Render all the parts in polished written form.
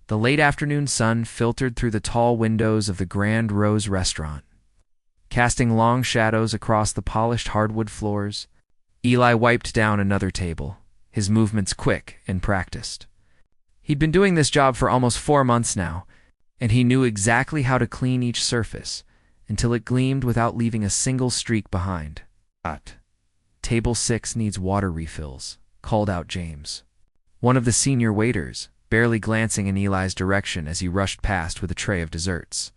The late afternoon sun filtered through the tall windows of the Grand Rose restaurant, casting long shadows across the polished hardwood floors. Eli wiped down another table, his movements quick and practiced. He'd been doing this job for almost 4 months now, and he knew exactly how to clean each surface until it gleamed without leaving a single streak behind. "Table 6 needs water refills," called out James, one of the senior waiters, barely glancing in Eli's direction as he rushed past with a tray of desserts.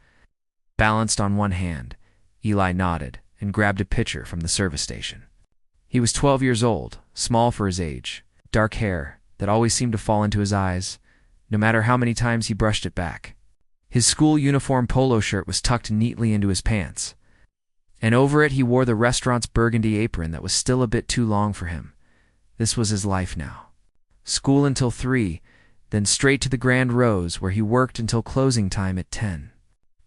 Balanced on one hand, Eli nodded and grabbed a pitcher from the service station. He was 12 years old, small for his age, dark hair that always seemed to fall into his eyes, no matter how many times he brushed it back. His school uniform polo shirt was tucked neatly into his pants, and over it he wore the restaurant's burgundy apron that was still a bit too long for him. This was his life now. School until 3, then straight to the Grand Rose, where he worked until closing time at 10.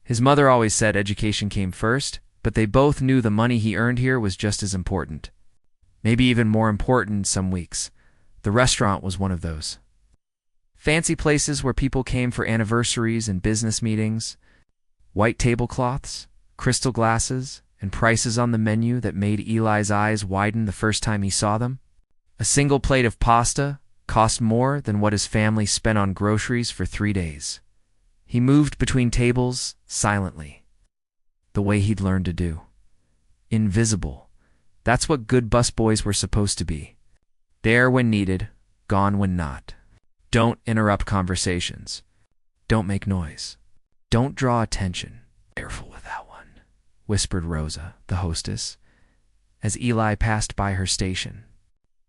His mother always said education came first, but they both knew the money he earned here was just as important. Maybe even more important some weeks. The restaurant was one of those. Fancy places where people came for anniversaries and business meetings. White tablecloths, crystal glasses, and prices on the menu that made Eli's eyes widen the first time he saw them. A single plate of pasta cost more than what his family spent on groceries for 3 days. He moved between tables silently, the way he'd learned to do. Invisible. That's what good busboys were supposed to be. There when needed, gone when not. Don't interrupt conversations. Don't make noise. Don't draw attention. Careful with that one, whispered Rosa, the hostess, as Eli passed by her station.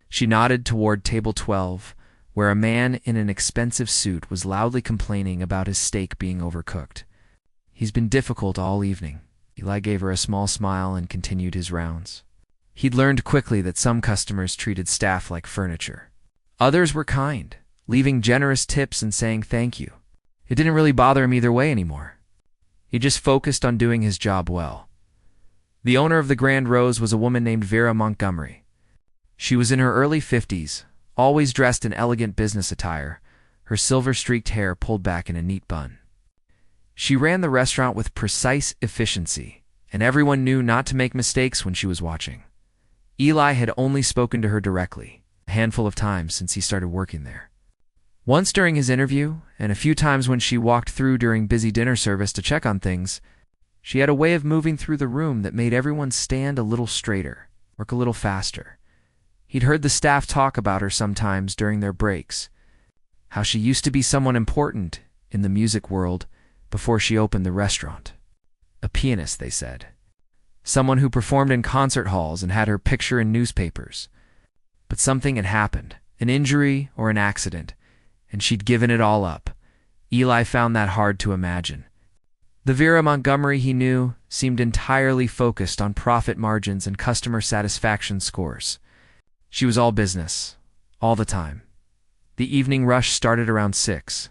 She nodded toward table 12, where a man in an expensive suit was loudly complaining about his steak being overcooked. "He's been difficult all evening." Eli gave her a small smile and continued his rounds. He'd learned quickly that some customers treated staff like furniture. Others were kind, leaving generous tips and saying thank you. It didn't really bother him either way anymore. He just focused on doing his job well. The owner of the Grand Rose was a woman named Vera Montgomery. She was in her early 50s, always dressed in elegant business attire, her silver-streaked hair pulled back in a neat bun. She ran the restaurant with precise efficiency, and everyone knew not to make mistakes when she was watching. Eli had only spoken to her directly, a handful of times since he started working there. Once during his interview, and a few times when she walked through during busy dinner service to check on things, she had a way of moving through the room that made everyone stand a little straighter, work a little faster. He'd heard the staff talk about her sometimes during their breaks, how she used to be someone important in the music world before she opened the restaurant. A pianist, they said. Someone who performed in concert halls and had her picture in newspapers. But something had happened, an injury or an accident, and she'd given it all up. Eli found that hard to imagine. The Vera Montgomery he knew seemed entirely focused on profit margins and customer satisfaction scores. She was all business, all the time. The evening rush started around 6.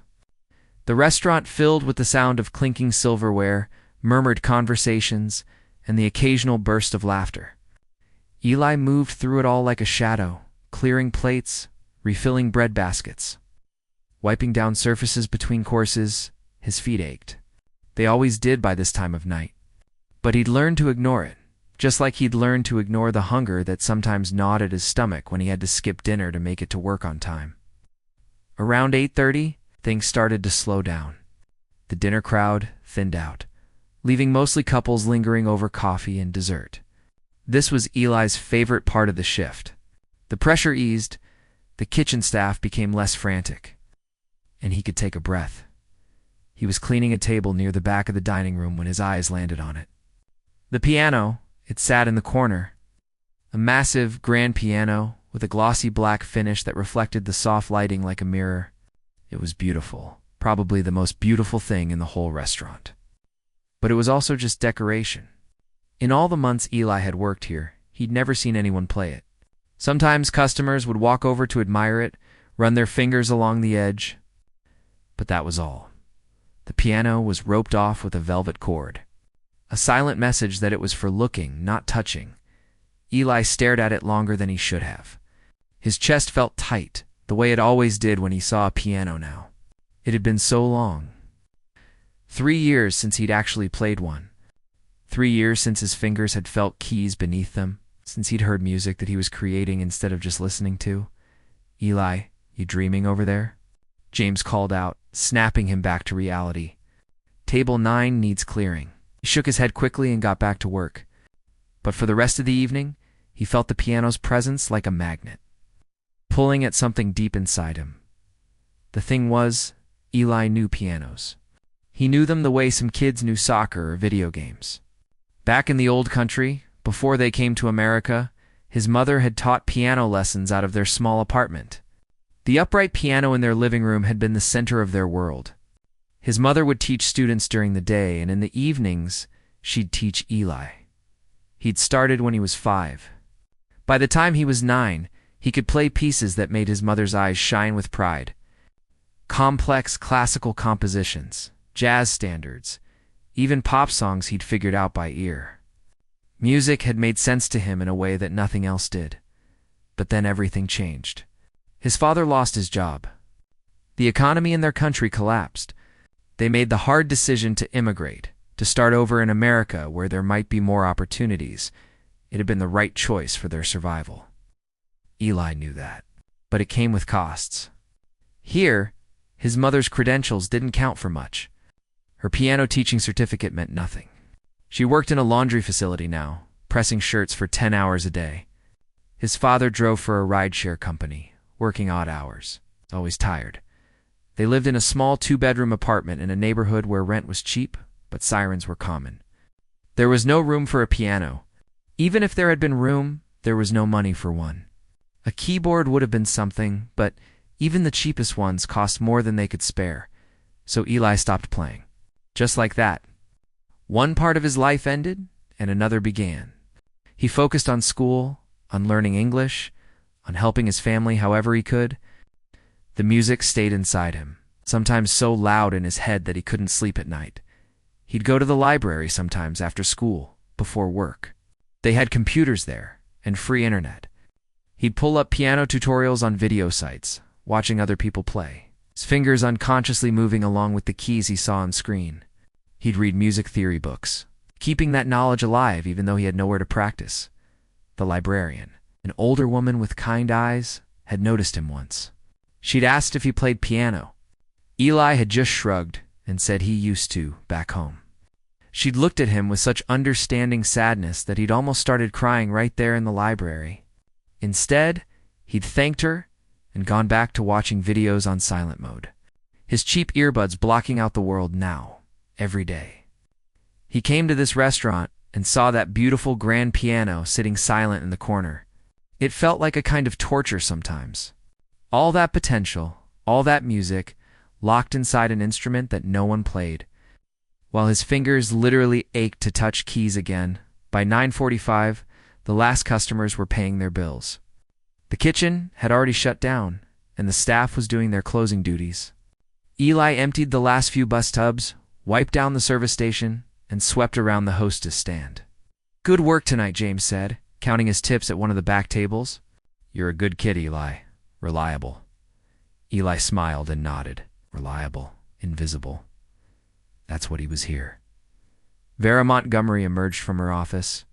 The restaurant filled with the sound of clinking silverware, murmured conversations, and the occasional burst of laughter. Eli moved through it all like a shadow, clearing plates, refilling bread baskets. Wiping down surfaces between courses, his feet ached. They always did by this time of night. But he'd learned to ignore it, just like he'd learned to ignore the hunger that sometimes gnawed at his stomach when he had to skip dinner to make it to work on time. Around 8:30, things started to slow down. The dinner crowd thinned out, leaving mostly couples lingering over coffee and dessert. This was Eli's favorite part of the shift. The pressure eased, the kitchen staff became less frantic, and he could take a breath. He was cleaning a table near the back of the dining room when his eyes landed on it. The piano, it sat in the corner. A massive, grand piano with a glossy black finish that reflected the soft lighting like a mirror. It was beautiful, probably the most beautiful thing in the whole restaurant. But it was also just decoration. In all the months Eli had worked here, he'd never seen anyone play it. Sometimes customers would walk over to admire it, run their fingers along the edge. But that was all. The piano was roped off with a velvet cord. A silent message that it was for looking, not touching. Eli stared at it longer than he should have. His chest felt tight, the way it always did when he saw a piano now. It had been so long. 3 years since he'd actually played one. 3 years since his fingers had felt keys beneath them, since he'd heard music that he was creating instead of just listening to. "Eli, you dreaming over there?" James called out, snapping him back to reality. "Table 9 needs clearing." He shook his head quickly and got back to work. But for the rest of the evening, he felt the piano's presence like a magnet, pulling at something deep inside him. The thing was, Eli knew pianos. He knew them the way some kids knew soccer or video games. Back in the old country, before they came to America, his mother had taught piano lessons out of their small apartment. The upright piano in their living room had been the center of their world. His mother would teach students during the day, and in the evenings, she'd teach Eli. He'd started when he was 5. By the time he was 9, he could play pieces that made his mother's eyes shine with pride. Complex classical compositions, jazz standards, even pop songs he'd figured out by ear. Music had made sense to him in a way that nothing else did. But then everything changed. His father lost his job. The economy in their country collapsed. They made the hard decision to immigrate, to start over in America where there might be more opportunities. It had been the right choice for their survival. Eli knew that, but it came with costs. Here, his mother's credentials didn't count for much. Her piano teaching certificate meant nothing. She worked in a laundry facility now, pressing shirts for 10 hours a day. His father drove for a rideshare company, working odd hours, always tired. They lived in a small 2-bedroom apartment in a neighborhood where rent was cheap, but sirens were common. There was no room for a piano. Even if there had been room, there was no money for one. A keyboard would have been something, but even the cheapest ones cost more than they could spare. So Eli stopped playing. Just like that. One part of his life ended, and another began. He focused on school, on learning English, on helping his family however he could. The music stayed inside him, sometimes so loud in his head that he couldn't sleep at night. He'd go to the library sometimes after school, before work. They had computers there, and free internet. He'd pull up piano tutorials on video sites, watching other people play, his fingers unconsciously moving along with the keys he saw on screen. He'd read music theory books, keeping that knowledge alive even though he had nowhere to practice. The librarian, an older woman with kind eyes, had noticed him once. She'd asked if he played piano. Eli had just shrugged and said he used to, back home. She'd looked at him with such understanding sadness that he'd almost started crying right there in the library. Instead, he'd thanked her and gone back to watching videos on silent mode, his cheap earbuds blocking out the world now, every day. He came to this restaurant and saw that beautiful grand piano sitting silent in the corner. It felt like a kind of torture sometimes. All that potential, all that music, locked inside an instrument that no one played. While his fingers literally ached to touch keys again, by 9:45, the last customers were paying their bills. The kitchen had already shut down, and the staff was doing their closing duties. Eli emptied the last few bus tubs, wiped down the service station, and swept around the hostess stand. "Good work tonight," James said, counting his tips at one of the back tables. "You're a good kid, Eli. Reliable." Eli smiled and nodded. Reliable, invisible. That's what he was here. Vera Montgomery emerged from her office,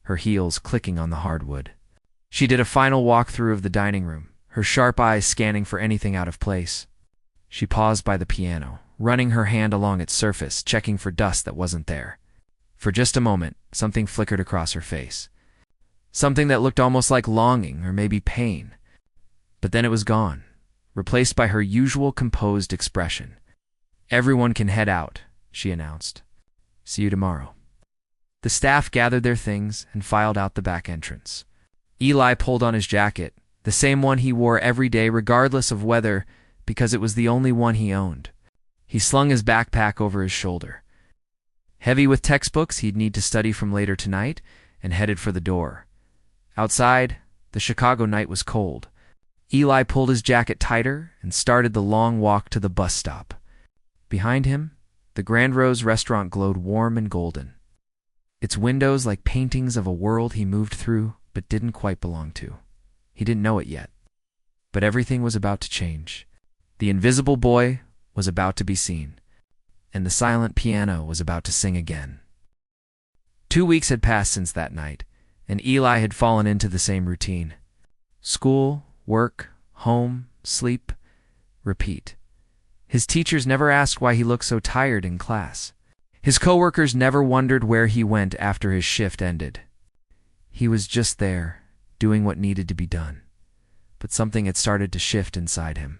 her heels clicking on the hardwood. She did a final walkthrough of the dining room, her sharp eyes scanning for anything out of place. She paused by the piano, running her hand along its surface, checking for dust that wasn't there. For just a moment, something flickered across her face. Something that looked almost like longing or maybe pain. But then it was gone, replaced by her usual composed expression. "Everyone can head out," she announced. "See you tomorrow." The staff gathered their things and filed out the back entrance. Eli pulled on his jacket, the same one he wore every day regardless of weather, because it was the only one he owned. He slung his backpack over his shoulder. Heavy with textbooks he'd need to study from later tonight, and headed for the door. Outside, the Chicago night was cold. Eli pulled his jacket tighter and started the long walk to the bus stop. Behind him, the Grand Rose restaurant glowed warm and golden, its windows like paintings of a world he moved through but didn't quite belong to. He didn't know it yet. But everything was about to change. The invisible boy was about to be seen, and the silent piano was about to sing again. 2 weeks had passed since that night, and Eli had fallen into the same routine. School, work, home, sleep, repeat. His teachers never asked why he looked so tired in class. His coworkers never wondered where he went after his shift ended. He was just there, doing what needed to be done. But something had started to shift inside him.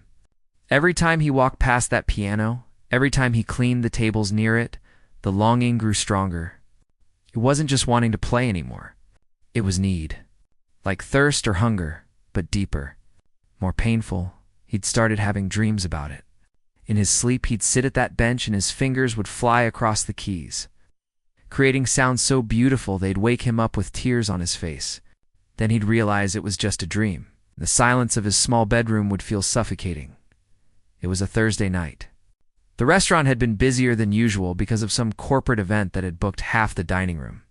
Every time he walked past that piano, every time he cleaned the tables near it, the longing grew stronger. It wasn't just wanting to play anymore. It was need. Like thirst or hunger, but deeper. More painful. He'd started having dreams about it. In his sleep, he'd sit at that bench and his fingers would fly across the keys, creating sounds so beautiful they'd wake him up with tears on his face. Then he'd realize it was just a dream. The silence of his small bedroom would feel suffocating. It was a Thursday night. The restaurant had been busier than usual because of some corporate event that had booked half the dining room.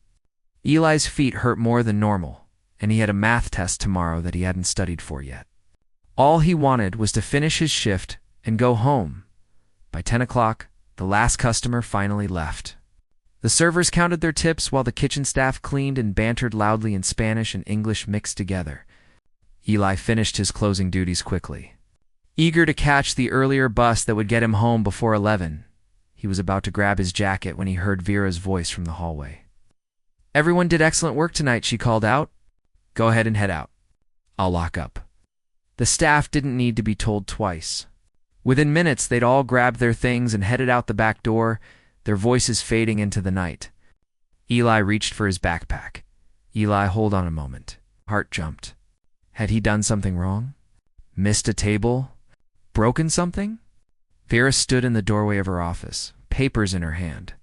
Eli's feet hurt more than normal, and he had a math test tomorrow that he hadn't studied for yet. All he wanted was to finish his shift and go home. By 10 o'clock, the last customer finally left. The servers counted their tips while the kitchen staff cleaned and bantered loudly in Spanish and English mixed together. Eli finished his closing duties quickly. Eager to catch the earlier bus that would get him home before 11, he was about to grab his jacket when he heard Vera's voice from the hallway. "Everyone did excellent work tonight," she called out. "Go ahead and head out. I'll lock up." The staff didn't need to be told twice. Within minutes, they'd all grabbed their things and headed out the back door, their voices fading into the night. Eli reached for his backpack. "Eli, hold on a moment." Heart jumped. Had he done something wrong? Missed a table? Broken something? Vera stood in the doorway of her office, papers in her hand.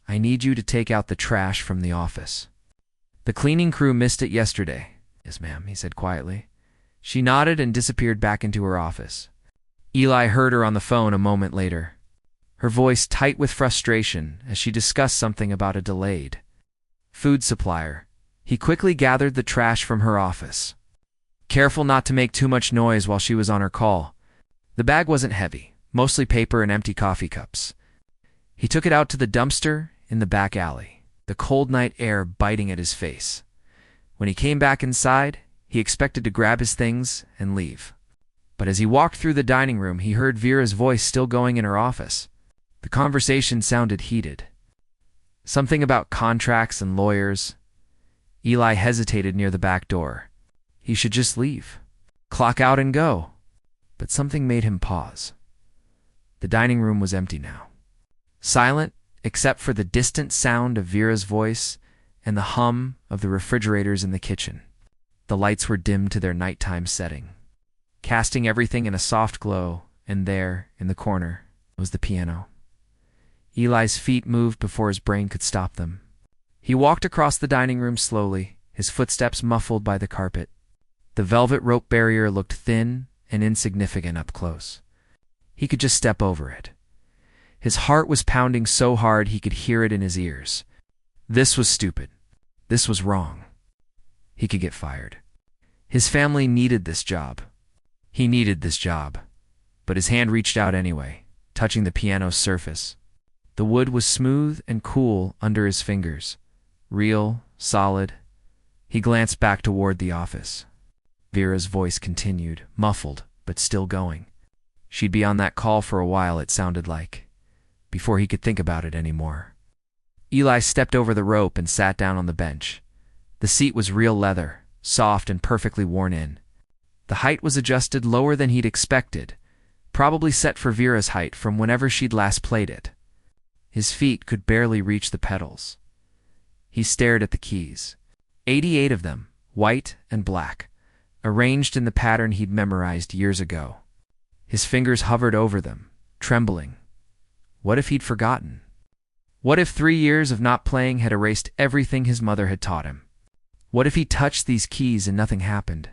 "I need you to take out the trash from the office." "The cleaning crew missed it yesterday." "Yes, ma'am," he said quietly. She nodded and disappeared back into her office. Eli heard her on the phone a moment later, her voice tight with frustration as she discussed something about a delayed food supplier. He quickly gathered the trash from her office, careful not to make too much noise while she was on her call. The bag wasn't heavy, mostly paper and empty coffee cups. He took it out to the dumpster in the back alley, the cold night air biting at his face. When he came back inside, he expected to grab his things and leave. But as he walked through the dining room, he heard Vera's voice still going in her office. The conversation sounded heated. Something about contracts and lawyers. Eli hesitated near the back door. He should just leave, clock out and go. But something made him pause. The dining room was empty now. Silent, except for the distant sound of Vera's voice and the hum of the refrigerators in the kitchen. The lights were dimmed to their nighttime setting, casting everything in a soft glow, and there, in the corner, was the piano. Eli's feet moved before his brain could stop them. He walked across the dining room slowly, his footsteps muffled by the carpet. The velvet rope barrier looked thin and insignificant up close. He could just step over it. His heart was pounding so hard he could hear it in his ears. This was stupid. This was wrong. He could get fired. His family needed this job. He needed this job. But his hand reached out anyway, touching the piano's surface. The wood was smooth and cool under his fingers. Real, solid. He glanced back toward the office. Vera's voice continued, muffled, but still going. She'd be on that call for a while, it sounded like, before he could think about it anymore. Eli stepped over the rope and sat down on the bench. The seat was real leather, soft and perfectly worn in. The height was adjusted lower than he'd expected, probably set for Vera's height from whenever she'd last played it. His feet could barely reach the pedals. He stared at the keys. 88 of them, white and black, arranged in the pattern he'd memorized years ago. His fingers hovered over them, trembling. What if he'd forgotten? What if 3 years of not playing had erased everything his mother had taught him? What if he touched these keys and nothing happened?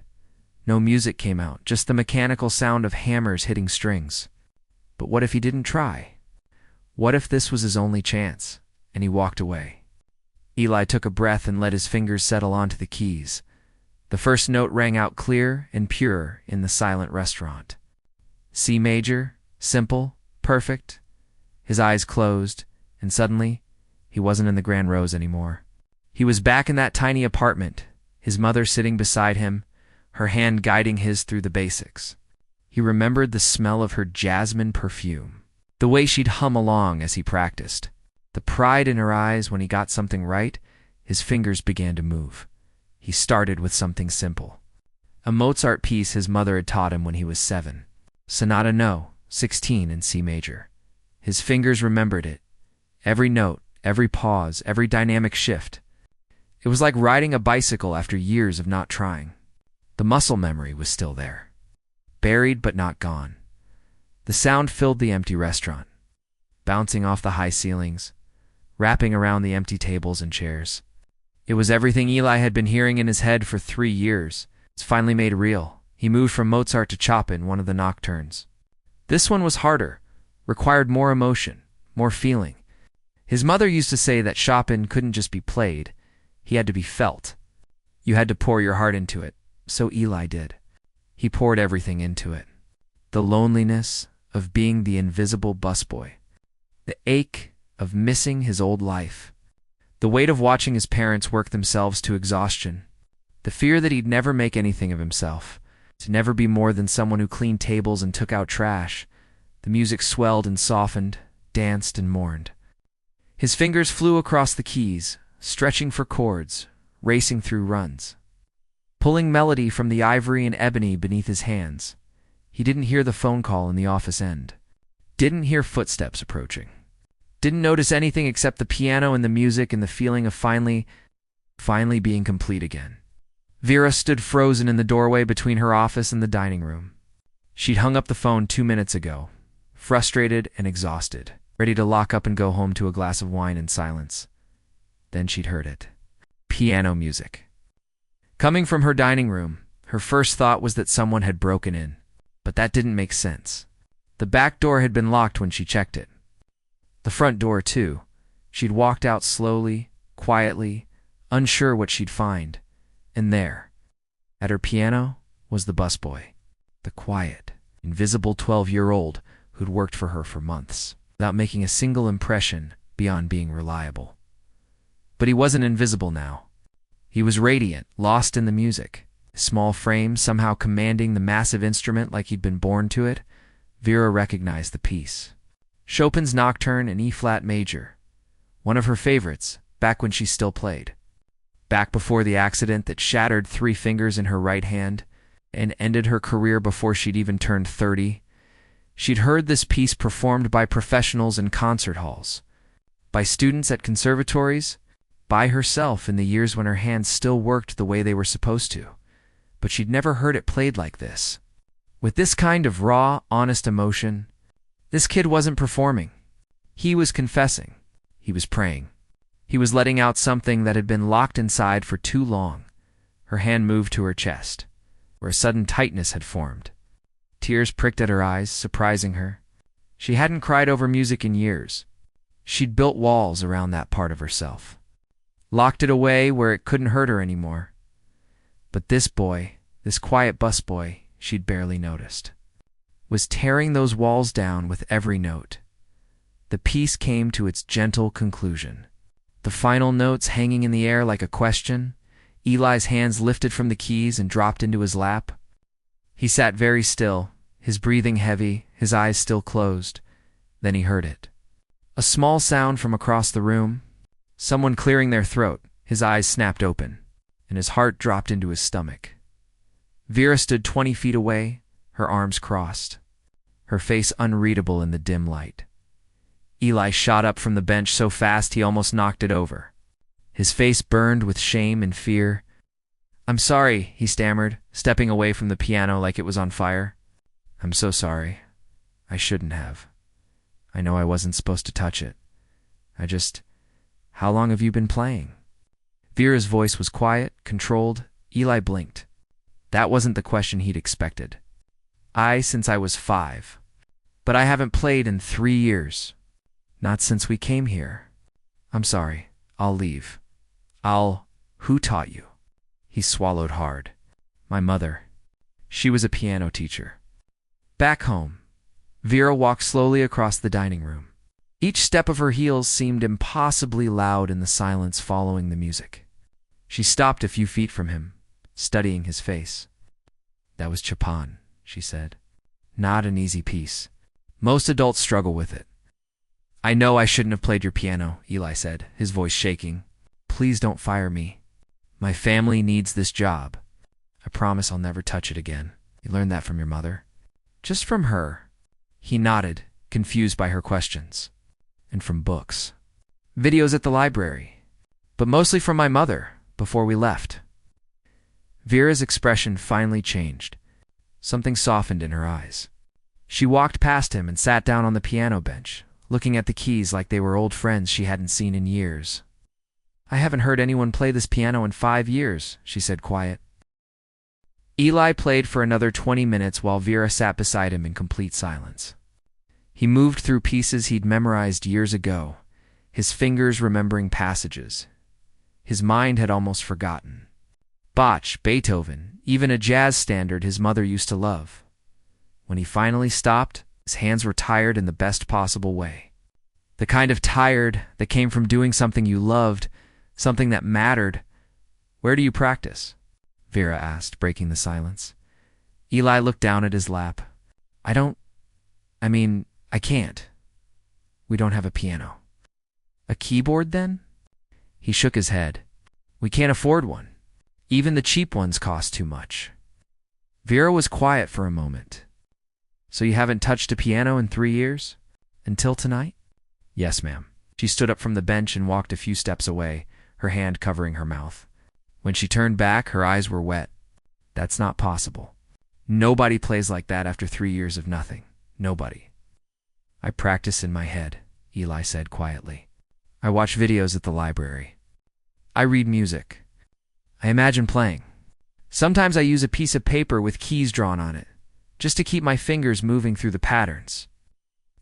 No music came out, just the mechanical sound of hammers hitting strings. But what if he didn't try? What if this was his only chance, and he walked away? Eli took a breath and let his fingers settle onto the keys. The first note rang out clear and pure in the silent restaurant. C major, simple, perfect. His eyes closed, and suddenly, he wasn't in the Grand Rose anymore. He was back in that tiny apartment, his mother sitting beside him, her hand guiding his through the basics. He remembered the smell of her jasmine perfume, the way she'd hum along as he practiced, the pride in her eyes when he got something right. His fingers began to move. He started with something simple. A Mozart piece his mother had taught him when he was 7. Sonata No. 16 in C major. His fingers remembered it. Every note, every pause, every dynamic shift. It was like riding a bicycle after years of not trying. The muscle memory was still there. Buried but not gone. The sound filled the empty restaurant, bouncing off the high ceilings, wrapping around the empty tables and chairs. It was everything Eli had been hearing in his head for 3 years. It's finally made real. He moved from Mozart to Chopin, one of the nocturnes. This one was harder, required more emotion, more feeling. His mother used to say that Chopin couldn't just be played, he had to be felt. You had to pour your heart into it, so Eli did. He poured everything into it. The loneliness of being the invisible busboy, the ache of missing his old life, the weight of watching his parents work themselves to exhaustion, the fear that he'd never make anything of himself, to never be more than someone who cleaned tables and took out trash. The music swelled and softened, danced and mourned. His fingers flew across the keys, stretching for chords, racing through runs, pulling melody from the ivory and ebony beneath his hands. He didn't hear the phone call in the office end, didn't hear footsteps approaching, didn't notice anything except the piano and the music and the feeling of finally being complete again. Vera stood frozen in the doorway between her office and the dining room. She'd hung up the phone 2 minutes ago, frustrated and exhausted, ready to lock up and go home to a glass of wine in silence. Then she'd heard it. Piano music. Coming from her dining room, her first thought was that someone had broken in. But that didn't make sense. The back door had been locked when she checked it. The front door, too. She'd walked out slowly, quietly, unsure what she'd find. And there, at her piano, was the busboy. The quiet, invisible 12-year-old who'd worked for her for months, without making a single impression beyond being reliable. But he wasn't invisible now. He was radiant, lost in the music. His small frame somehow commanding the massive instrument like he'd been born to it. Vera recognized the piece. Chopin's Nocturne in E-flat major. One of her favorites, back when she still played. Back before the accident that shattered 3 fingers in her right hand and ended her career before she'd even turned 30. She'd heard this piece performed by professionals in concert halls, by students at conservatories, by herself in the years when her hands still worked the way they were supposed to. But she'd never heard it played like this. With this kind of raw, honest emotion. This kid wasn't performing. He was confessing. He was praying. He was letting out something that had been locked inside for too long. Her hand moved to her chest, where a sudden tightness had formed. Tears pricked at her eyes, surprising her. She hadn't cried over music in years. She'd built walls around that part of herself, locked it away where it couldn't hurt her anymore. But this boy, this quiet busboy she'd barely noticed, was tearing those walls down with every note. The piece came to its gentle conclusion. The final notes hanging in the air like a question. Eli's hands lifted from the keys and dropped into his lap. He sat very still, his breathing heavy, his eyes still closed. Then he heard it. A small sound from across the room. Someone clearing their throat. His eyes snapped open, and his heart dropped into his stomach. Vera stood 20 feet away, her arms crossed, her face unreadable in the dim light. Eli shot up from the bench so fast he almost knocked it over. His face burned with shame and fear. "I'm sorry," he stammered, stepping away from the piano like it was on fire. "I'm so sorry. I shouldn't have. I know I wasn't supposed to touch it. How long have you been playing?" Vera's voice was quiet, controlled. Eli blinked. That wasn't the question he'd expected. Since I was 5. But I haven't played in 3 years. Not since we came here. I'm sorry. I'll leave. Who taught you?" He swallowed hard. "My mother. She was a piano teacher. Back home. Vera walked slowly across the dining room. Each step of her heels seemed impossibly loud in the silence following the music. She stopped a few feet from him, studying his face. "That was Chopin," she said. "Not an easy piece. Most adults struggle with it." "I know I shouldn't have played your piano," Eli said, his voice shaking. "Please don't fire me. My family needs this job. I promise I'll never touch it again." "You learned that from your mother?" "Just from her." He nodded, confused by her questions. "And from books." "Videos at the library. But mostly from my mother, before we left." Vera's expression finally changed. Something softened in her eyes. She walked past him and sat down on the piano bench, looking at the keys like they were old friends she hadn't seen in years. "I haven't heard anyone play this piano in 5 years," she said quiet. Eli played for another 20 minutes while Vera sat beside him in complete silence. He moved through pieces he'd memorized years ago, his fingers remembering passages. His mind had almost forgotten. Bach, Beethoven, even a jazz standard his mother used to love. When he finally stopped, his hands were tired in the best possible way. The kind of tired that came from doing something you loved, something that mattered. "Where do you practice?" Vera asked, breaking the silence. Eli looked down at his lap. I can't. We don't have a piano." "A keyboard, then?" He shook his head. "We can't afford one. Even the cheap ones cost too much." Vera was quiet for a moment. "So you haven't touched a piano in 3 years? Until tonight?" "Yes, ma'am." She stood up from the bench and walked a few steps away, her hand covering her mouth. When she turned back, her eyes were wet. "That's not possible. Nobody plays like that after 3 years of nothing. Nobody." "I practice in my head," Eli said quietly. "I watch videos at the library. I read music. I imagine playing. Sometimes I use a piece of paper with keys drawn on it, just to keep my fingers moving through the patterns."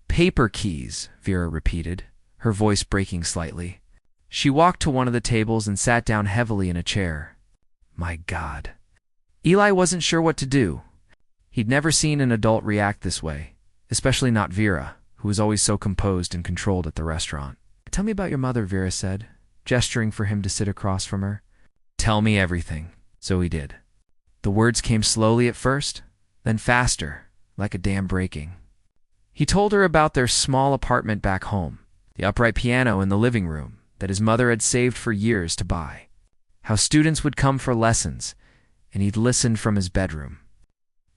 "Paper keys," Vera repeated, her voice breaking slightly. She walked to one of the tables and sat down heavily in a chair. My God. Eli wasn't sure what to do. He'd never seen an adult react this way, especially not Vera, who was always so composed and controlled at the restaurant. "Tell me about your mother," Vera said, gesturing for him to sit across from her. "Tell me everything." So he did. The words came slowly at first, then faster, like a dam breaking. He told her about their small apartment back home, the upright piano in the living room that his mother had saved for years to buy, how students would come for lessons, and he'd listen from his bedroom,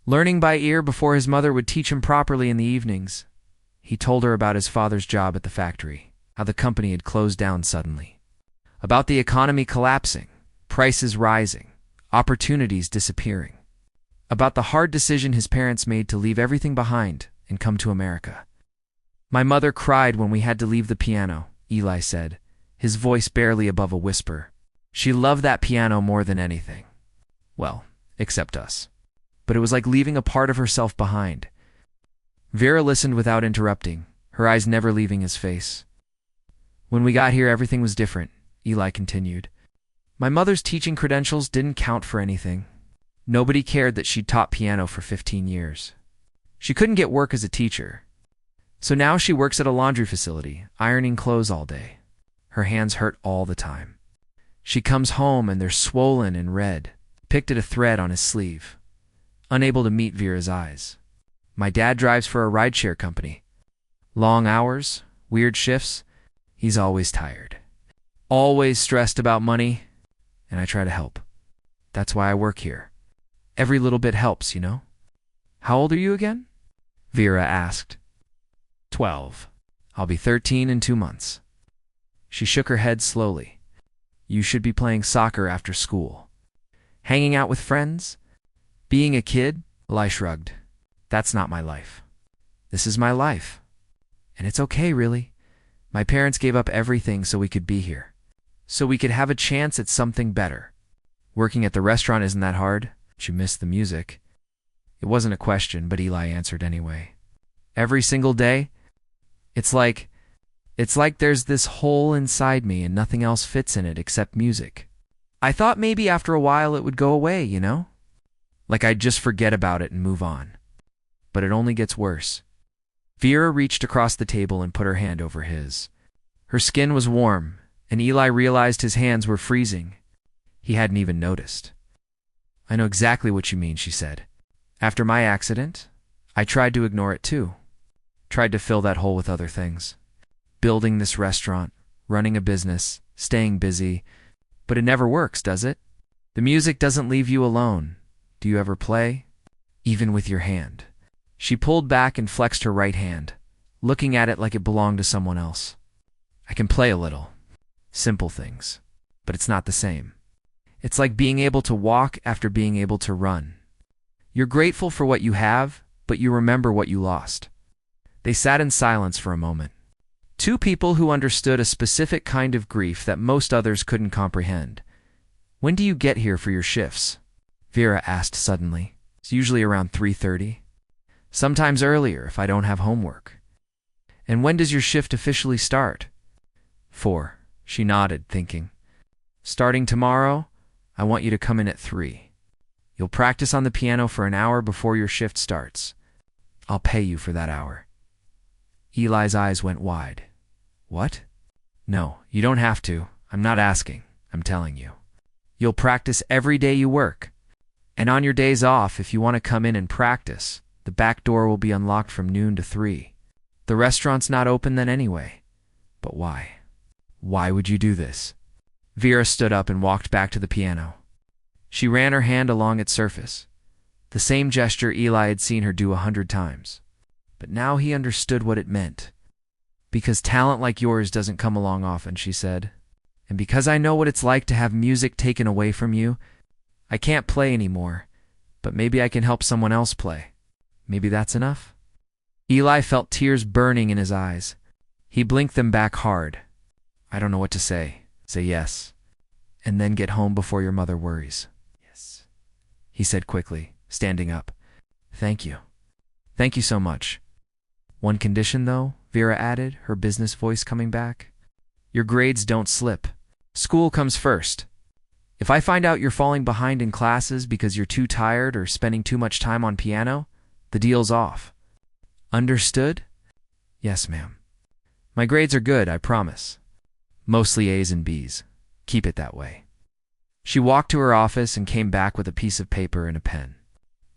learning by ear before his mother would teach him properly in the evenings. He told her about his father's job at the factory, how the company had closed down suddenly, about the economy collapsing, prices rising, opportunities disappearing, about the hard decision his parents made to leave everything behind and come to America. "My mother cried when we had to leave the piano," Eli said, his voice barely above a whisper. "She loved that piano more than anything. Well, except us. But it was like leaving a part of herself behind." Vera listened without interrupting, her eyes never leaving his face. "When we got here, everything was different," Eli continued. "My mother's teaching credentials didn't count for anything. Nobody cared that she'd taught piano for 15 years. She couldn't get work as a teacher. So now she works at a laundry facility, ironing clothes all day. Her hands hurt all the time. She comes home and they're swollen and red, picked at a thread on his sleeve. Unable to meet Vera's eyes. My dad drives for a rideshare company. Long hours, weird shifts. He's always tired. Always stressed about money, and I try to help. That's why I work here. Every little bit helps, you know?" "How old are you again?" Vera asked. 12. I'll be 13 in 2 months. She shook her head slowly. "You should be playing soccer after school. Hanging out with friends? Being a kid?" Eli shrugged. "That's not my life. This is my life. And it's okay, really. My parents gave up everything so we could be here. So we could have a chance at something better. Working at the restaurant isn't that hard." She missed the music. It wasn't a question, but Eli answered anyway. "Every single day? It's like there's this hole inside me and nothing else fits in it except music. I thought maybe after a while it would go away, you know? Like I'd just forget about it and move on. But it only gets worse. Vera reached across the table and put her hand over his. Her skin was warm, and Eli realized his hands were freezing. He hadn't even noticed. "I know exactly what you mean," she said. "After my accident, I tried to ignore it too. Tried to fill that hole with other things. Building this restaurant, running a business, staying busy. But it never works, does it? The music doesn't leave you alone. Do you ever play? Even with your hand." She pulled back and flexed her right hand, looking at it like it belonged to someone else. "I can play a little. Simple things. But it's not the same. It's like being able to walk after being able to run. You're grateful for what you have, but you remember what you lost." They sat in silence for a moment. Two people who understood a specific kind of grief that most others couldn't comprehend. "When do you get here for your shifts?" Vera asked suddenly. "It's usually around 3:30. Sometimes earlier if I don't have homework." "And when does your shift officially start?" 4. She nodded, thinking. "Starting tomorrow, I want you to come in at 3. You'll practice on the piano for an hour before your shift starts. I'll pay you for that hour." Eli's eyes went wide. "What?" "No, you don't have to. I'm not asking. I'm telling you. You'll practice every day you work. And on your days off, if you want to come in and practice, the back door will be unlocked from noon to 3. The restaurant's not open then anyway." "But why? Why would you do this?" Vera stood up and walked back to the piano. She ran her hand along its surface, the same gesture Eli had seen her do 100 times. But now he understood what it meant. "Because talent like yours doesn't come along often," she said. "And because I know what it's like to have music taken away from you, I can't play anymore, but maybe I can help someone else play. Maybe that's enough?" Eli felt tears burning in his eyes. He blinked them back hard. "I don't know what to say. Say yes. And then get home before your mother worries." "Yes," he said quickly, standing up. "Thank you. Thank you so much. One condition, though," Vera added, her business voice coming back. "Your grades don't slip. School comes first. If I find out you're falling behind in classes because you're too tired or spending too much time on piano, the deal's off. Understood?" "Yes, ma'am. My grades are good, I promise. Mostly A's and B's. Keep it that way." She walked to her office and came back with a piece of paper and a pen.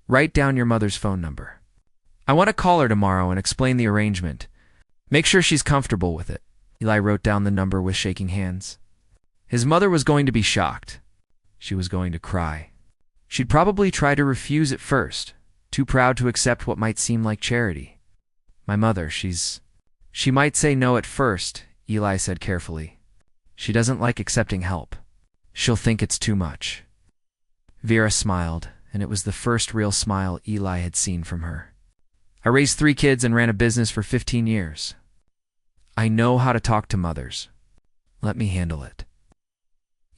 "Write down your mother's phone number. I want to call her tomorrow and explain the arrangement. Make sure she's comfortable with it." Eli wrote down the number with shaking hands. His mother was going to be shocked. She was going to cry. She'd probably try to refuse at first, too proud to accept what might seem like charity. "My mother, She might say no at first," Eli said carefully. "She doesn't like accepting help. She'll think it's too much." Vera smiled, and it was the first real smile Eli had seen from her. "I raised 3 kids and ran a business for 15 years. I know how to talk to mothers. Let me handle it."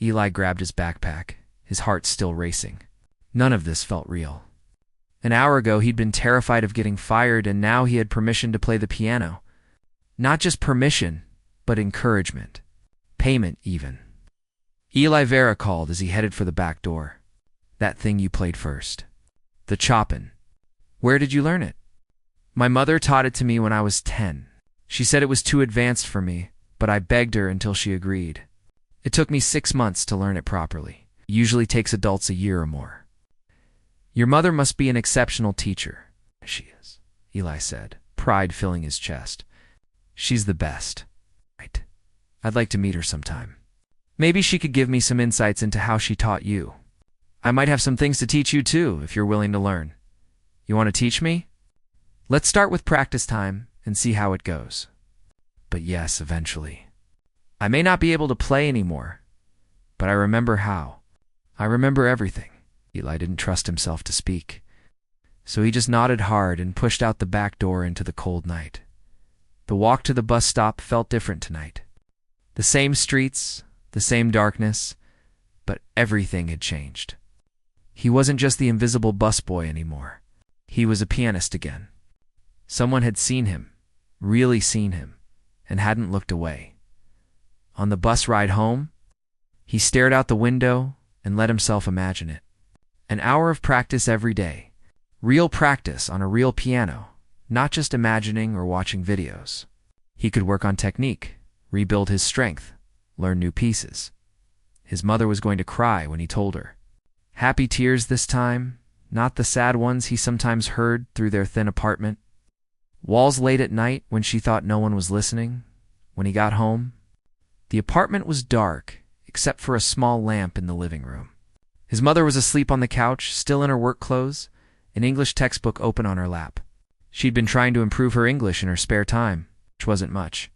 Eli grabbed his backpack, his heart still racing. None of this felt real. An hour ago, he'd been terrified of getting fired, and now he had permission to play the piano. Not just permission, but encouragement. Payment, even. Eli Vera called as he headed for the back door. "That thing you played first. The Chopin. Where did you learn it?" "My mother taught it to me when I was 10. She said it was too advanced for me, but I begged her until she agreed. It took me 6 months to learn it properly. It usually takes adults a year or more." "Your mother must be an exceptional teacher." "She is," Eli said, pride filling his chest. "She's the best." "Right. I'd like to meet her sometime. Maybe she could give me some insights into how she taught you. I might have some things to teach you too, if you're willing to learn. You want to teach me? Let's start with practice time and see how it goes." "But yes, eventually. I may not be able to play anymore, but I remember how. I remember everything." Eli didn't trust himself to speak, so he just nodded hard and pushed out the back door into the cold night. The walk to the bus stop felt different tonight. The same streets, the same darkness, but everything had changed. He wasn't just the invisible busboy anymore. He was a pianist again. Someone had seen him, really seen him, and hadn't looked away. On the bus ride home, he stared out the window and let himself imagine it. An hour of practice every day. Real practice on a real piano. not just imagining or watching videos. He could work on technique, rebuild his strength, learn new pieces. His mother was going to cry when he told her. Happy tears this time, not the sad ones he sometimes heard through their thin apartment. Walls late at night when she thought no one was listening. When he got home, the apartment was dark, except for a small lamp in the living room. His mother was asleep on the couch, still in her work clothes, an English textbook open on her lap. She'd been trying to improve her English in her spare time, which wasn't much.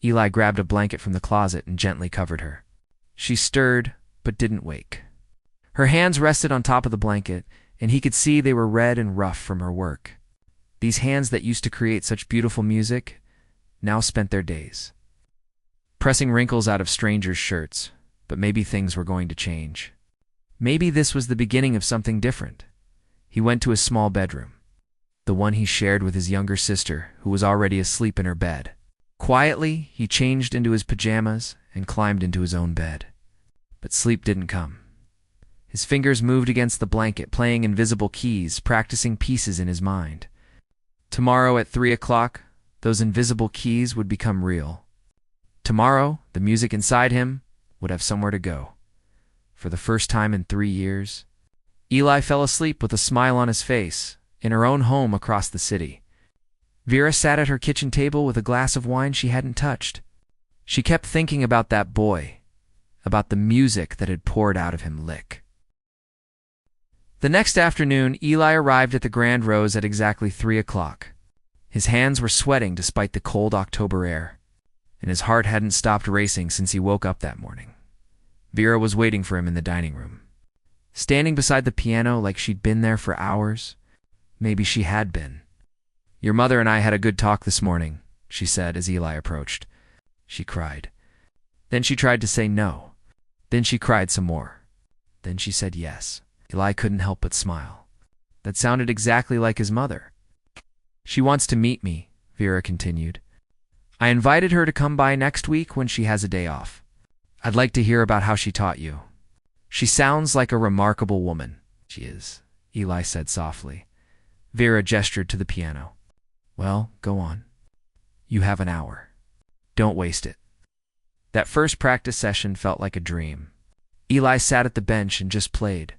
Eli grabbed a blanket from the closet and gently covered her. She stirred, but didn't wake. Her hands rested on top of the blanket, and he could see they were red and rough from her work. These hands that used to create such beautiful music now spent their days pressing wrinkles out of strangers' shirts, but maybe things were going to change. Maybe this was the beginning of something different. He went to his small bedroom, the one he shared with his younger sister, who was already asleep in her bed. Quietly, he changed into his pajamas and climbed into his own bed. But sleep didn't come. His fingers moved against the blanket, playing invisible keys, practicing pieces in his mind. Tomorrow at 3 o'clock, those invisible keys would become real. Tomorrow, the music inside him would have somewhere to go. For the first time in 3 years, Eli fell asleep with a smile on his face, in her own home across the city. Vera sat at her kitchen table with a glass of wine she hadn't touched. She kept thinking about that boy, about the music that had poured out of him lick. The next afternoon, Eli arrived at the Grand Rose at exactly 3 o'clock. His hands were sweating despite the cold October air, and his heart hadn't stopped racing since he woke up that morning. Vera was waiting for him in the dining room. Standing beside the piano like she'd been there for hours. Maybe she had been. "Your mother and I had a good talk this morning," she said as Eli approached. She cried. Then she tried to say no. Then she cried some more. Then she said yes. Eli couldn't help but smile. That sounded exactly like his mother. "She wants to meet me," Vera continued. "I invited her to come by next week when she has a day off. I'd like to hear about how she taught you. She sounds like a remarkable woman." "She is," Eli said softly. Vera gestured to the piano. "Well, go on. You have an hour. Don't waste it." That first practice session felt like a dream. Eli sat at the bench and just played,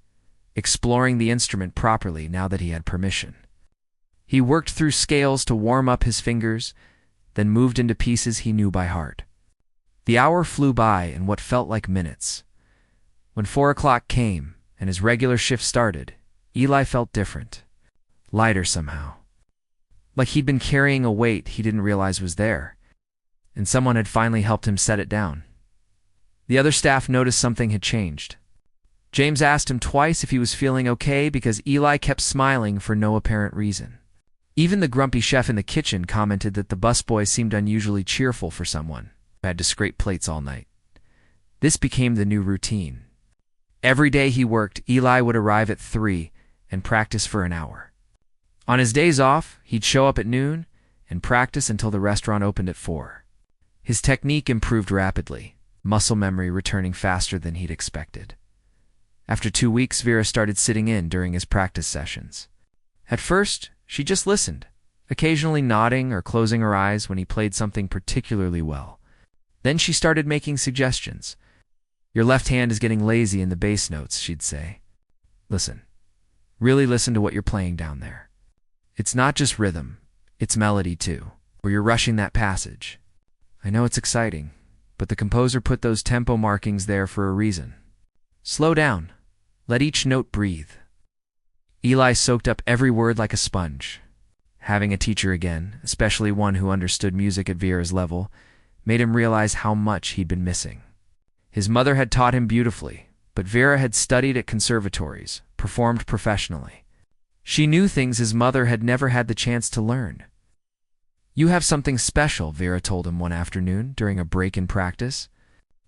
exploring the instrument properly now that he had permission. He worked through scales to warm up his fingers, then moved into pieces he knew by heart. The hour flew by in what felt like minutes. When 4 o'clock came and his regular shift started, Eli felt different, lighter somehow. Like he'd been carrying a weight he didn't realize was there, and someone had finally helped him set it down. The other staff noticed something had changed. James asked him twice if he was feeling okay because Eli kept smiling for no apparent reason. Even the grumpy chef in the kitchen commented that the busboy seemed unusually cheerful for someone who had to scrape plates all night. This became the new routine. Every day he worked, Eli would arrive at 3 and practice for an hour. On his days off, he'd show up at noon and practice until the restaurant opened at 4. His technique improved rapidly, muscle memory returning faster than he'd expected. After 2 weeks, Vera started sitting in during his practice sessions. At first, she just listened, occasionally nodding or closing her eyes when he played something particularly well. Then she started making suggestions. "Your left hand is getting lazy in the bass notes," she'd say. "Listen. Really listen to what you're playing down there. It's not just rhythm, it's melody too, or you're rushing that passage. I know it's exciting, but the composer put those tempo markings there for a reason. Slow down. Let each note breathe." Eli soaked up every word like a sponge. Having a teacher again, especially one who understood music at Vera's level, made him realize how much he'd been missing. His mother had taught him beautifully, but Vera had studied at conservatories, performed professionally. She knew things his mother had never had the chance to learn. "You have something special," Vera told him one afternoon during a break in practice.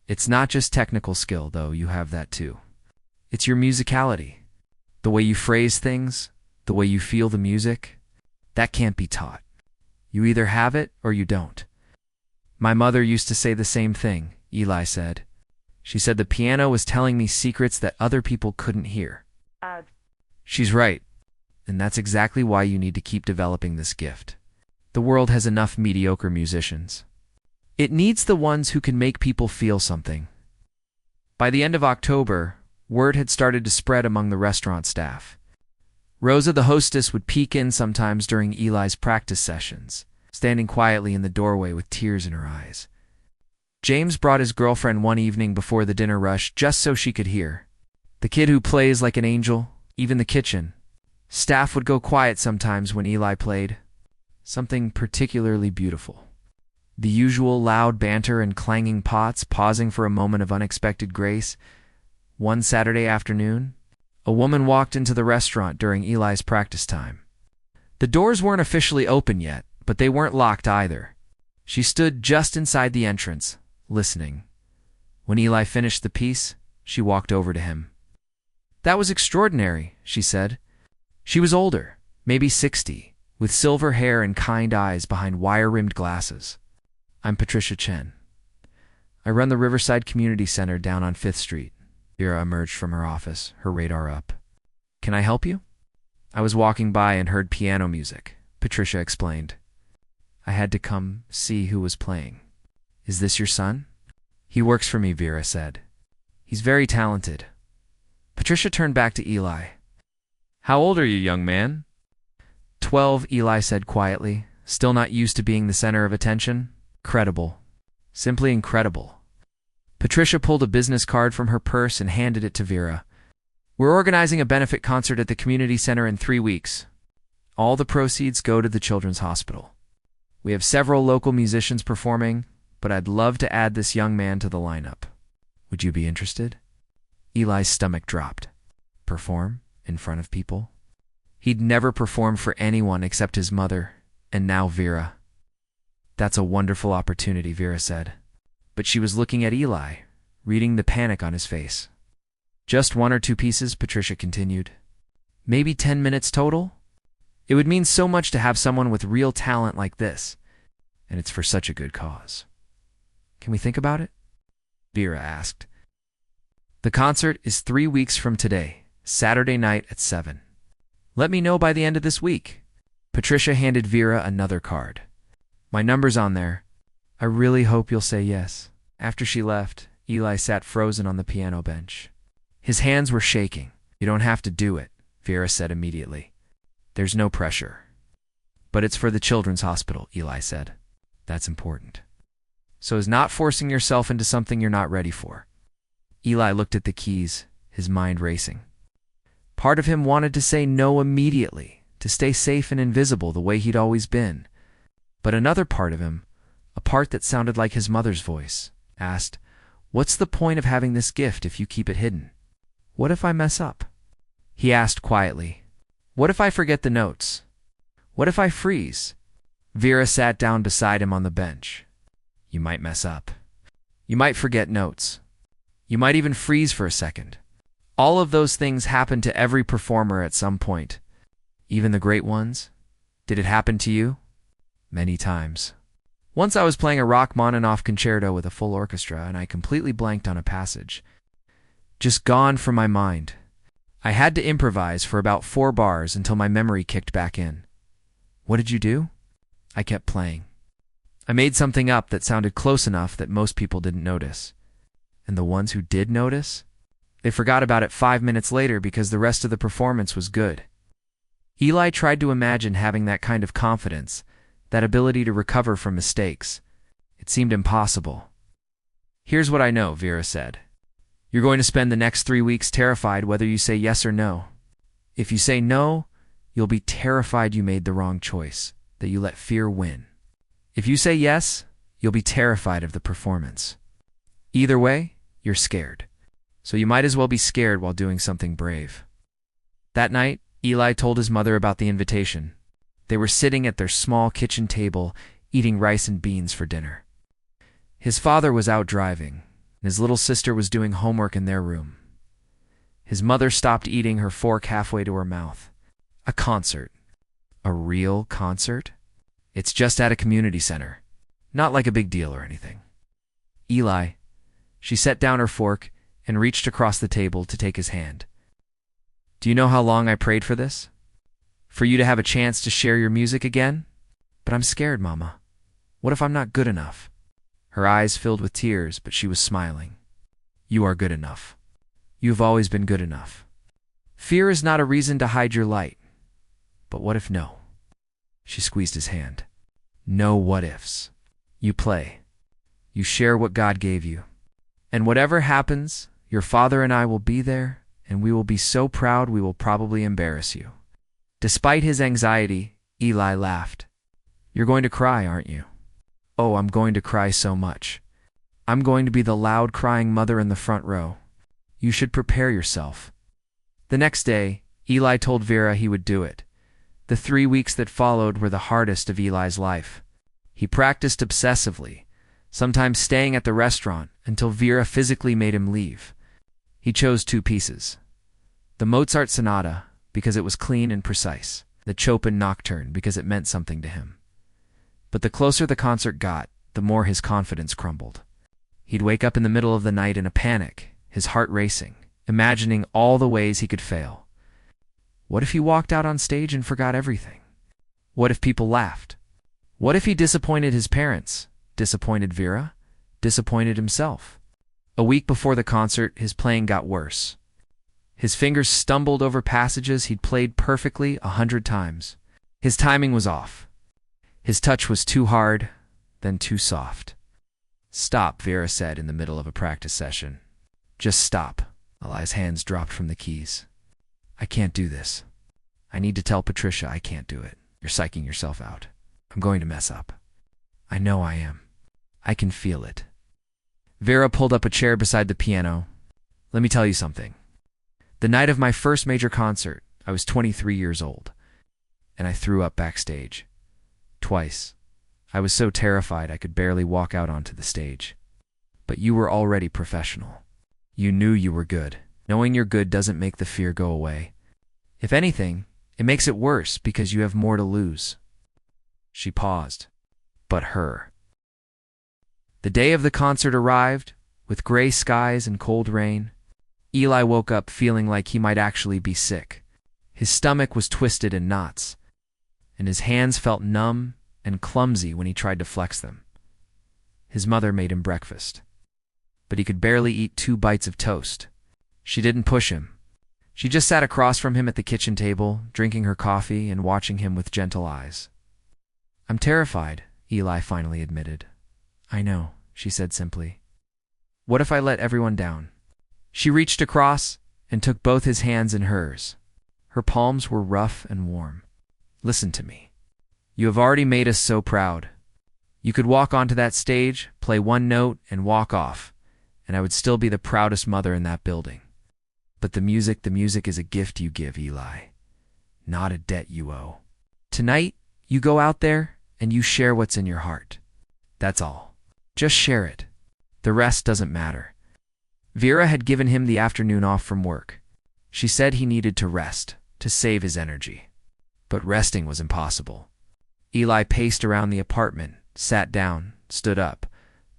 "It's not just technical skill, though, you have that too. It's your musicality. The way you phrase things, the way you feel the music, that can't be taught. You either have it or you don't." "My mother used to say the same thing," Eli said. "She said the piano was telling me secrets that other people couldn't hear." She's right, and that's exactly why you need to keep developing this gift. The world has enough mediocre musicians. It needs the ones who can make people feel something. By the end of October, word had started to spread among the restaurant staff. Rosa, the hostess, would peek in sometimes during Eli's practice sessions, standing quietly in the doorway with tears in her eyes. James brought his girlfriend one evening before the dinner rush just so she could hear. The kid who plays like an angel, even the kitchen. Staff would go quiet sometimes when Eli played. Something particularly beautiful. The usual loud banter and clanging pots pausing for a moment of unexpected grace. One Saturday afternoon, a woman walked into the restaurant during Eli's practice time. The doors weren't officially open yet, but they weren't locked either. She stood just inside the entrance, listening. When Eli finished the piece, she walked over to him. "That was extraordinary," she said. She was older, maybe 60, with silver hair and kind eyes behind wire-rimmed glasses. "I'm Patricia Chen. I run the Riverside Community Center down on 5th Street. Vera emerged from her office, her radar up. "Can I help you?" "I was walking by and heard piano music," Patricia explained. "I had to come see who was playing." "Is this your son?" "He works for me," Vera said. "He's very talented." Patricia turned back to Eli. "How old are you, young man?" 12, Eli said quietly, still not used to being the center of attention. "Incredible. Simply incredible." Patricia pulled a business card from her purse and handed it to Vera. "We're organizing a benefit concert at the community center in 3 weeks. All the proceeds go to the Children's Hospital. We have several local musicians performing, but I'd love to add this young man to the lineup. Would you be interested?" Eli's stomach dropped. Perform in front of people? He'd never performed for anyone except his mother, and now Vera. "That's a wonderful opportunity," Vera said. But she was looking at Eli, reading the panic on his face. "Just 1 or 2 pieces," Patricia continued. "Maybe 10 minutes total? It would mean so much to have someone with real talent like this, and it's for such a good cause. Can we think about it?" Vera asked. "The concert is 3 weeks from today, Saturday night at 7. Let me know by the end of this week." Patricia handed Vera another card. "My number's on there. I really hope you'll say yes." After she left, Eli sat frozen on the piano bench. His hands were shaking. "You don't have to do it," Vera said immediately. "There's no pressure." "But it's for the Children's Hospital," Eli said. "That's important. So is not forcing yourself into something you're not ready for." Eli looked at the keys, his mind racing. Part of him wanted to say no immediately, to stay safe and invisible the way he'd always been. But another part of him, a part that sounded like his mother's voice, asked, "What's the point of having this gift if you keep it hidden? What if I mess up?" He asked quietly, "What if I forget the notes? What if I freeze?" Vera sat down beside him on the bench. "You might mess up. You might forget notes. You might even freeze for a second. All of those things happen to every performer at some point. Even the great ones. Did it happen to you?" "Many times. Once I was playing a Rachmaninoff concerto with a full orchestra, and I completely blanked on a passage. Just gone from my mind. I had to improvise for about 4 bars until my memory kicked back in." "What did you do?" "I kept playing. I made something up that sounded close enough that most people didn't notice. And the ones who did notice, they forgot about it 5 minutes later because the rest of the performance was good." Eli tried to imagine having that kind of confidence, that ability to recover from mistakes. It seemed impossible. "Here's what I know," Vera said. "You're going to spend the next 3 weeks terrified whether you say yes or no. If you say no, you'll be terrified you made the wrong choice, that you let fear win. If you say yes, you'll be terrified of the performance. Either way, you're scared. So you might as well be scared while doing something brave." That night, Eli told his mother about the invitation. They were sitting at their small kitchen table, eating rice and beans for dinner. His father was out driving, and his little sister was doing homework in their room. His mother stopped eating her fork halfway to her mouth. A concert. A real concert? It's just at a community center. Not like a big deal or anything. "Eli." She set down her fork and reached across the table to take his hand. "Do you know how long I prayed for this? For you to have a chance to share your music again?" But I'm scared, Mama. What if I'm not good enough? Her eyes filled with tears, but she was smiling. You are good enough. You've always been good enough. Fear is not a reason to hide your light. But what if no? She squeezed his hand. No what ifs. You play. You share what God gave you. And whatever happens, your father and I will be there, and we will be so proud we will probably embarrass you. Despite his anxiety, Eli laughed. You're going to cry, aren't you? Oh, I'm going to cry so much. I'm going to be the loud crying mother in the front row. You should prepare yourself. The next day, Eli told Vera he would do it. The 3 weeks that followed were the hardest of Eli's life. He practiced obsessively, sometimes staying at the restaurant until Vera physically made him leave. He chose 2 pieces. The Mozart Sonata, because it was clean and precise. The Chopin Nocturne, because it meant something to him. But the closer the concert got, the more his confidence crumbled. He'd wake up in the middle of the night in a panic, his heart racing, imagining all the ways he could fail. What if he walked out on stage and forgot everything? What if people laughed? What if he disappointed his parents, disappointed Vera, disappointed himself? A week before the concert, his playing got worse. His fingers stumbled over passages he'd played perfectly 100 times. His timing was off. His touch was too hard, then too soft. Stop, Vera said in the middle of a practice session. Just stop. Eli's hands dropped from the keys. I can't do this. I need to tell Patricia I can't do it. You're psyching yourself out. I'm going to mess up. I know I am. I can feel it. Vera pulled up a chair beside the piano. Let me tell you something. The night of my first major concert, I was 23 years old, and I threw up backstage. Twice. I was so terrified I could barely walk out onto the stage. But you were already professional. You knew you were good. Knowing you're good doesn't make the fear go away. If anything, it makes it worse because you have more to lose. She paused. But her. The day of the concert arrived, with gray skies and cold rain. Eli woke up feeling like he might actually be sick. His stomach was twisted in knots, and his hands felt numb and clumsy when he tried to flex them. His mother made him breakfast, but he could barely eat 2 bites of toast. She didn't push him. She just sat across from him at the kitchen table, drinking her coffee and watching him with gentle eyes. I'm terrified, Eli finally admitted. I know, she said simply. What if I let everyone down? She reached across and took both his hands in hers. Her palms were rough and warm. Listen to me. You have already made us so proud. You could walk onto that stage, play 1 note, and walk off, and I would still be the proudest mother in that building. But the music is a gift you give, Eli, not a debt you owe. Tonight, you go out there and you share what's in your heart. That's all. Just share it. The rest doesn't matter. Vera had given him the afternoon off from work. She said he needed to rest, to save his energy. But resting was impossible. Eli paced around the apartment, sat down, stood up,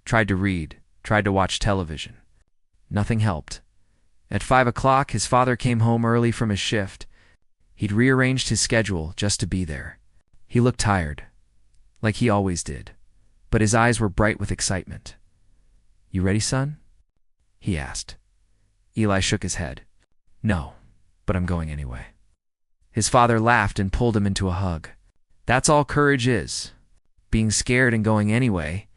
tried to read, tried to watch television. Nothing helped. At 5 o'clock, his father came home early from his shift. He'd rearranged his schedule just to be there. He looked tired, like he always did, but his eyes were bright with excitement. You ready, son? He asked. Eli shook his head. No, but I'm going anyway. His father laughed and pulled him into a hug. That's all courage is, being scared and going anyway.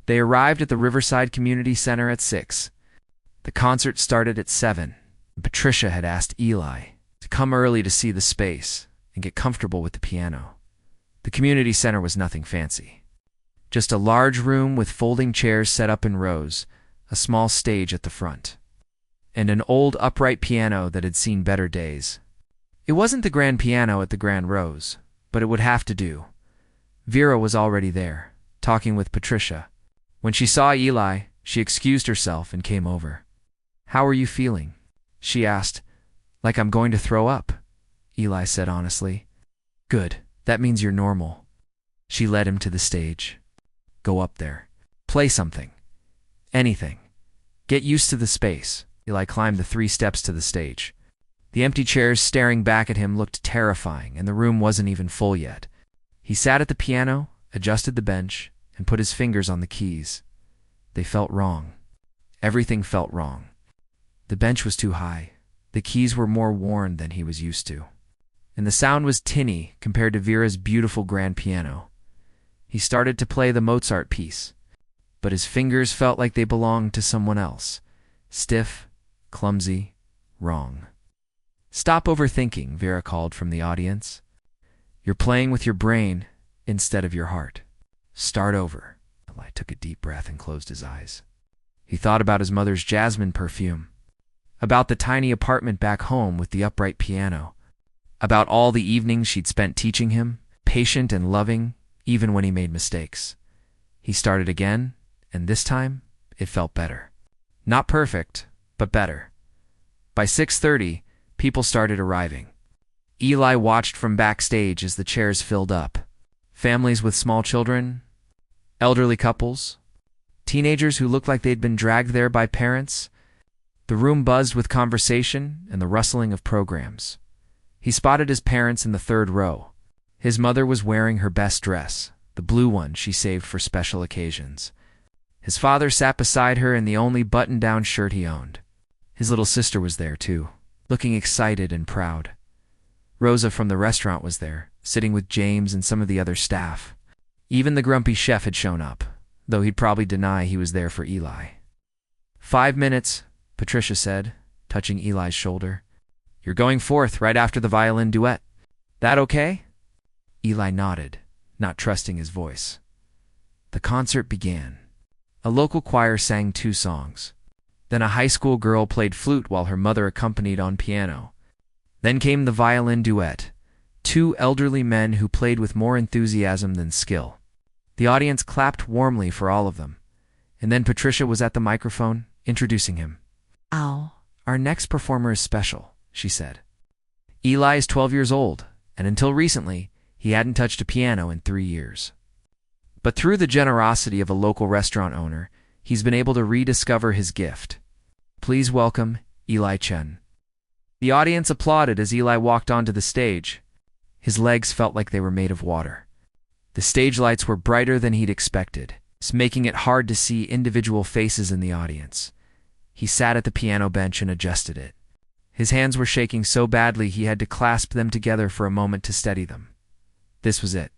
They arrived at the Riverside Community Center at 6. The concert started at 7, and Patricia had asked Eli to come early to see the space and get comfortable with the piano. The community center was nothing fancy. Just a large room with folding chairs set up in rows, a small stage at the front, and an old upright piano that had seen better days. It wasn't the grand piano at the Grand Rose, but it would have to do. Vera was already there, talking with Patricia. When she saw Eli, she excused herself and came over. How are you feeling? She asked. Like I'm going to throw up, Eli said honestly. Good, that means you're normal. She led him to the stage. Go up there. Play something. Anything. Get used to the space. Eli climbed the 3 steps to the stage. The empty chairs staring back at him looked terrifying, and the room wasn't even full yet. He sat at the piano, adjusted the bench, and put his fingers on the keys. They felt wrong. Everything felt wrong. The bench was too high. The keys were more worn than he was used to. And the sound was tinny compared to Vera's beautiful grand piano. He started to play the Mozart piece, but his fingers felt like they belonged to someone else. Stiff, clumsy, wrong. "Stop overthinking," Vera called from the audience. "You're playing with your brain instead of your heart. Start over." Eli took a deep breath and closed his eyes. He thought about his mother's jasmine perfume, about the tiny apartment back home with the upright piano, about all the evenings she'd spent teaching him, patient and loving, even when he made mistakes. He started again, and this time, it felt better. Not perfect, but better. By 6:30, people started arriving. Eli watched from backstage as the chairs filled up. Families with small children, elderly couples, teenagers who looked like they'd been dragged there by parents. The room buzzed with conversation and the rustling of programs. He spotted his parents in the third row. His mother was wearing her best dress, the blue one she saved for special occasions. His father sat beside her in the only button-down shirt he owned. His little sister was there, too, looking excited and proud. Rosa from the restaurant was there, sitting with James and some of the other staff. Even the grumpy chef had shown up, though he'd probably deny he was there for Eli. 5 minutes, Patricia said, touching Eli's shoulder. "You're going forth right after the violin duet. That okay?" Eli nodded, not trusting his voice. The concert began. A local choir sang 2 songs. Then a high school girl played flute while her mother accompanied on piano. Then came the violin duet, 2 elderly men who played with more enthusiasm than skill. The audience clapped warmly for all of them. And then Patricia was at the microphone, introducing him. Our next performer is special," she said. Eli is 12 years old, and until recently, he hadn't touched a piano in 3 years. But through the generosity of a local restaurant owner, he's been able to rediscover his gift. Please welcome Eli Chen. The audience applauded as Eli walked onto the stage. His legs felt like they were made of water. The stage lights were brighter than he'd expected, making it hard to see individual faces in the audience. He sat at the piano bench and adjusted it. His hands were shaking so badly he had to clasp them together for a moment to steady them. This was it.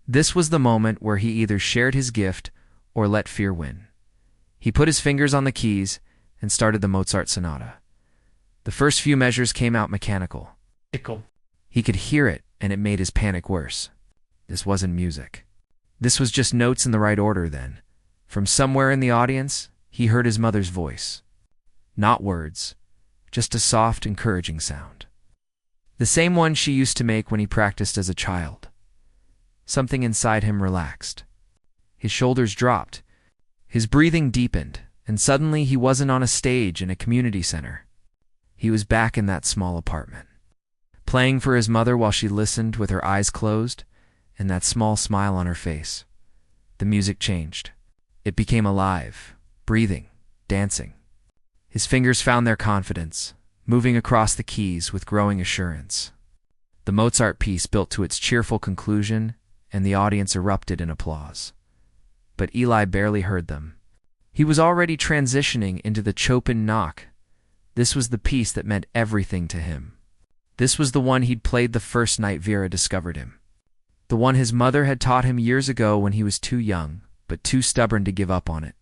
This was the moment where he either shared his gift or let fear win. He put his fingers on the keys and started the Mozart sonata. The first few measures came out mechanical. He could hear it, and it made his panic worse. This wasn't music. This was just notes in the right order then. From somewhere in the audience, he heard his mother's voice. Not words, just a soft, encouraging sound. The same one she used to make when he practiced as a child. Something inside him relaxed. His shoulders dropped. His breathing deepened, and suddenly he wasn't on a stage in a community center. He was back in that small apartment, playing for his mother while she listened with her eyes closed and that small smile on her face. The music changed. It became alive, breathing, dancing. His fingers found their confidence, moving across the keys with growing assurance. The Mozart piece built to its cheerful conclusion, and the audience erupted in applause. But Eli barely heard them. He was already transitioning into the Chopin knock. This was the piece that meant everything to him. This was the one he'd played the first night Vera discovered him. The one his mother had taught him years ago when he was too young, but too stubborn to give up on it.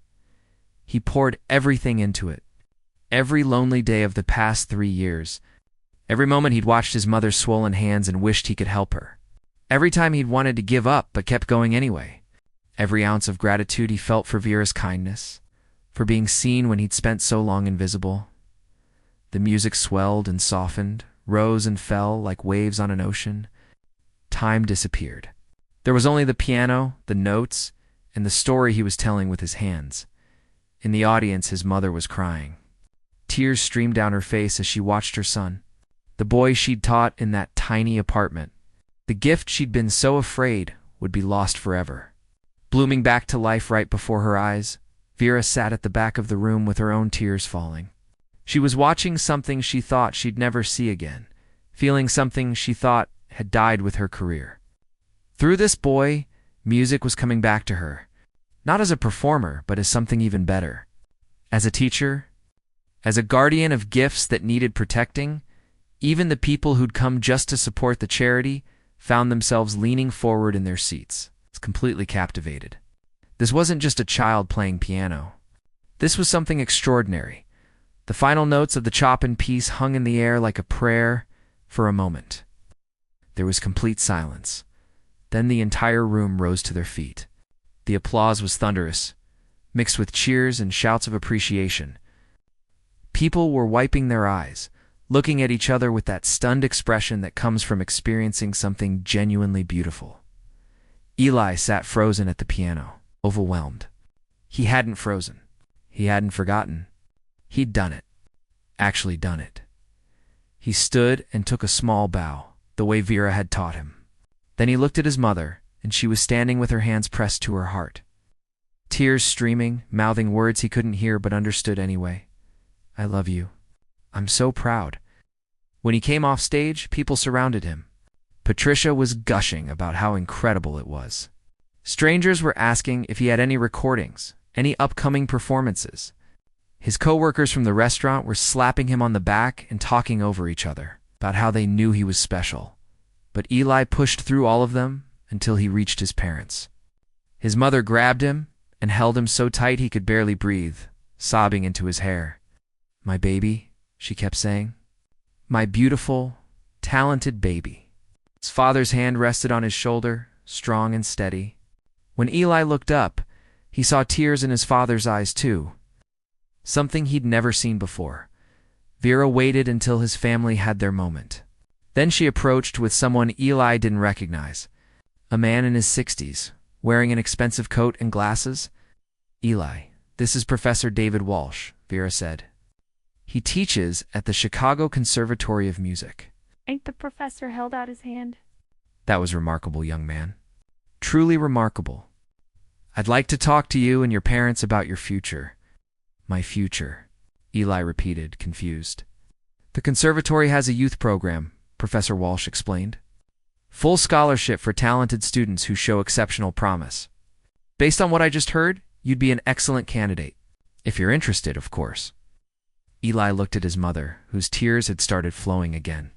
He poured everything into it. Every lonely day of the past 3 years. Every moment he'd watched his mother's swollen hands and wished he could help her. Every time he'd wanted to give up but kept going anyway. Every ounce of gratitude he felt for Vera's kindness, for being seen when he'd spent so long invisible. The music swelled and softened, rose and fell like waves on an ocean. Time disappeared. There was only the piano, the notes, and the story he was telling with his hands. In the audience, his mother was crying. Tears streamed down her face as she watched her son, the boy she'd taught in that tiny apartment. The gift she'd been so afraid would be lost forever. Blooming back to life right before her eyes, Vera sat at the back of the room with her own tears falling. She was watching something she thought she'd never see again, feeling something she thought had died with her career. Through this boy, music was coming back to her, not as a performer, but as something even better. As a teacher, as a guardian of gifts that needed protecting, even the people who'd come just to support the charity found themselves leaning forward in their seats, completely captivated. This wasn't just a child playing piano. This was something extraordinary. The final notes of the Chopin piece hung in the air like a prayer for a moment. There was complete silence. Then the entire room rose to their feet. The applause was thunderous, mixed with cheers and shouts of appreciation. People were wiping their eyes, looking at each other with that stunned expression that comes from experiencing something genuinely beautiful. Eli sat frozen at the piano, overwhelmed. He hadn't frozen. He hadn't forgotten. He'd done it. Actually done it. He stood and took a small bow, the way Vera had taught him. Then he looked at his mother, and she was standing with her hands pressed to her heart. Tears streaming, mouthing words he couldn't hear but understood anyway. I love you. I'm so proud. When he came off stage, people surrounded him. Patricia was gushing about how incredible it was. Strangers were asking if he had any recordings, any upcoming performances. His co-workers from the restaurant were slapping him on the back and talking over each other about how they knew he was special. But Eli pushed through all of them until he reached his parents. His mother grabbed him and held him so tight he could barely breathe, sobbing into his hair. My baby, she kept saying. My beautiful, talented baby. His father's hand rested on his shoulder, strong and steady. When Eli looked up, he saw tears in his father's eyes too. Something he'd never seen before. Vera waited until his family had their moment. Then she approached with someone Eli didn't recognize. A man in his 60s, wearing an expensive coat and glasses. Eli, this is Professor David Walsh, Vera said. He teaches at the Chicago Conservatory of Music. The professor held out his hand. That was remarkable, young man. Truly remarkable. I'd like to talk to you and your parents about your future. My future, Eli repeated, confused. The conservatory has a youth program, Professor Walsh explained. Full scholarship for talented students who show exceptional promise. Based on what I just heard, you'd be an excellent candidate. If you're interested, of course. Eli looked at his mother, whose tears had started flowing again.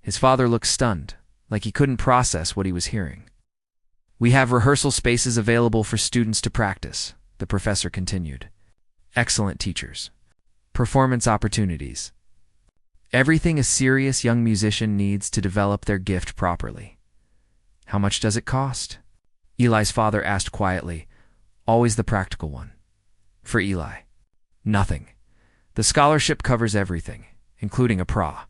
His father looked stunned, like he couldn't process what he was hearing. We have rehearsal spaces available for students to practice, the professor continued. Excellent teachers. Performance opportunities. Everything a serious young musician needs to develop their gift properly. How much does it cost? Eli's father asked quietly, always the practical one. For Eli, nothing. The scholarship covers everything, including a pra.